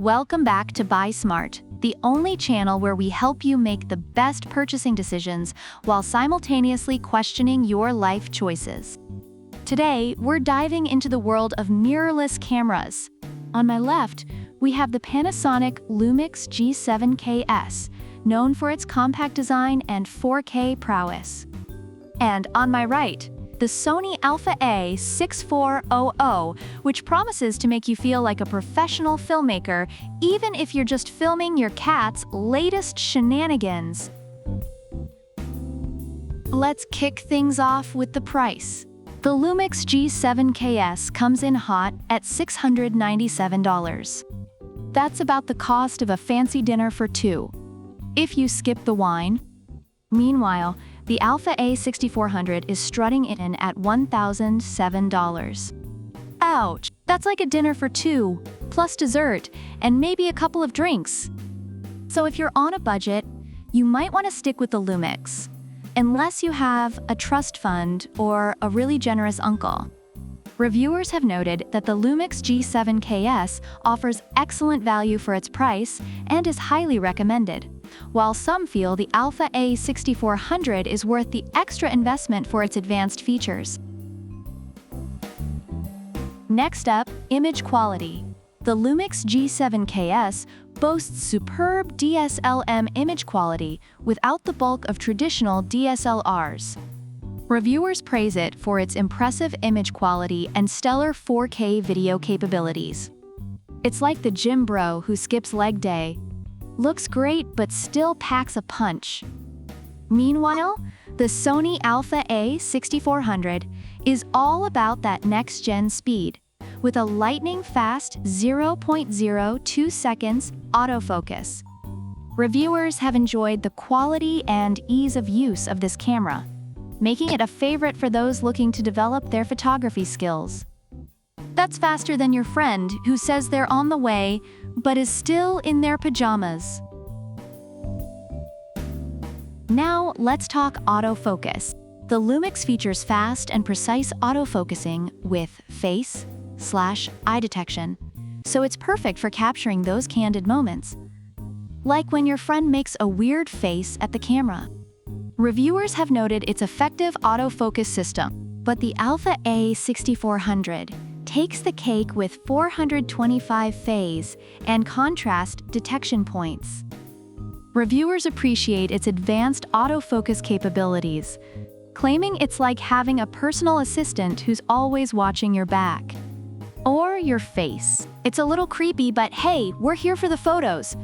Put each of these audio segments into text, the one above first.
Welcome back to Buy Smart, the only channel where we help you make the best purchasing decisions while simultaneously questioning your life choices. Today, we're diving into the world of mirrorless cameras. On my left, we have the Panasonic LUMIX G7KS, known for its compact design and 4K prowess. And on my right, the Sony a6400, which promises to make you feel like a professional filmmaker, even if you're just filming your cat's latest shenanigans. Let's kick things off with the price. The LUMIX G7KS comes in hot at $697. That's about the cost of a fancy dinner for two, if you skip the wine. Meanwhile, the a6400 is strutting in at $1,007. Ouch! That's like a dinner for two, plus dessert, and maybe a couple of drinks. So if you're on a budget, you might want to stick with the LUMIX, unless you have a trust fund or a really generous uncle. Reviewers have noted that the LUMIX G7KS offers excellent value for its price and is highly recommended, while some feel the a6400 is worth the extra investment for its advanced features. Next up, image quality. The LUMIX G7KS boasts superb DSLM image quality without the bulk of traditional DSLRs. Reviewers praise it for its impressive image quality and stellar 4K video capabilities. It's like the gym bro who skips leg day. Looks great but still packs a punch. Meanwhile, the Sony a6400 is all about that next-gen speed, with a lightning-fast 0.02 seconds autofocus. Reviewers have enjoyed the quality and ease of use of this camera, making it a favorite for those looking to develop their photography skills. That's faster than your friend who says they're on the way, but is still in their pajamas. Now, let's talk autofocus. The LUMIX features fast and precise autofocusing with face/eye detection, so it's perfect for capturing those candid moments, like when your friend makes a weird face at the camera. Reviewers have noted its effective autofocus system, but the a6400 takes the cake with 425 phase and contrast detection points. Reviewers appreciate its advanced autofocus capabilities, claiming it's like having a personal assistant who's always watching your back. Or your face. It's a little creepy, but hey, we're here for the photos.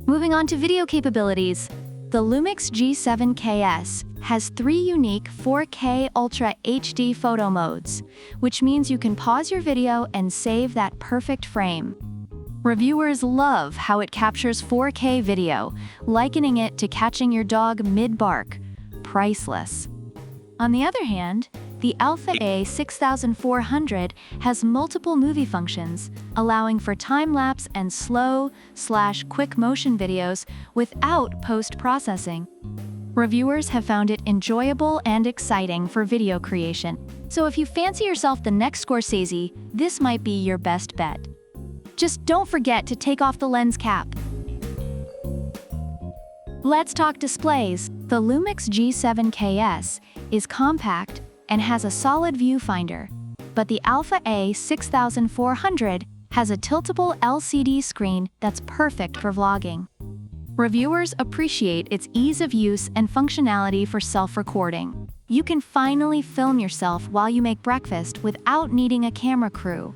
Moving on to video capabilities, the LUMIX G7KS has 3 unique 4K Ultra HD photo modes, which means you can pause your video and save that perfect frame. Reviewers love how it captures 4K video, likening it to catching your dog mid-bark. Priceless. On the other hand, the a6400 has multiple movie functions, allowing for time-lapse and slow/quick motion videos without post-processing. Reviewers have found it enjoyable and exciting for video creation, so if you fancy yourself the next Scorsese, this might be your best bet. Just don't forget to take off the lens cap. Let's talk displays. The LUMIX G7KS is compact and has a solid viewfinder, but the a6400 has a tiltable LCD screen that's perfect for vlogging. Reviewers appreciate its ease of use and functionality for self-recording. You can finally film yourself while you make breakfast without needing a camera crew.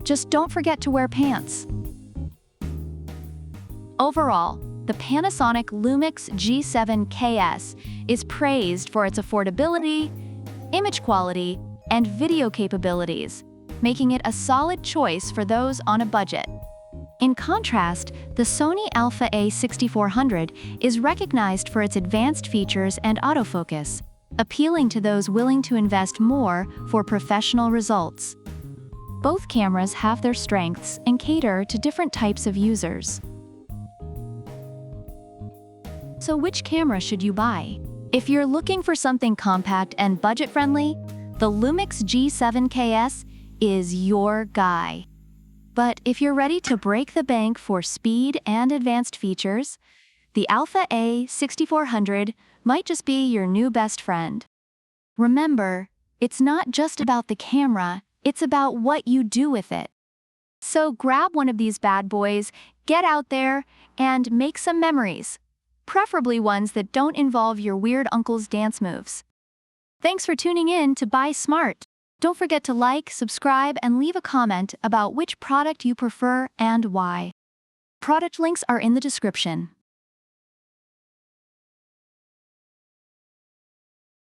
Just don't forget to wear pants. Overall, the Panasonic LUMIX G7KS is praised for its affordability, image quality, and video capabilities, making it a solid choice for those on a budget. In contrast, the Sony a6400 is recognized for its advanced features and autofocus, appealing to those willing to invest more for professional results. Both cameras have their strengths and cater to different types of users. So which camera should you buy? If you're looking for something compact and budget-friendly, the LUMIX G7KS is your guy. But if you're ready to break the bank for speed and advanced features, the Alpha A6400 might just be your new best friend. Remember, it's not just about the camera, it's about what you do with it. So grab one of these bad boys, get out there, and make some memories. Preferably ones that don't involve your weird uncle's dance moves. Thanks for tuning in to Buy Smart. Don't forget to like, subscribe, and leave a comment about which product you prefer and why. Product links are in the description.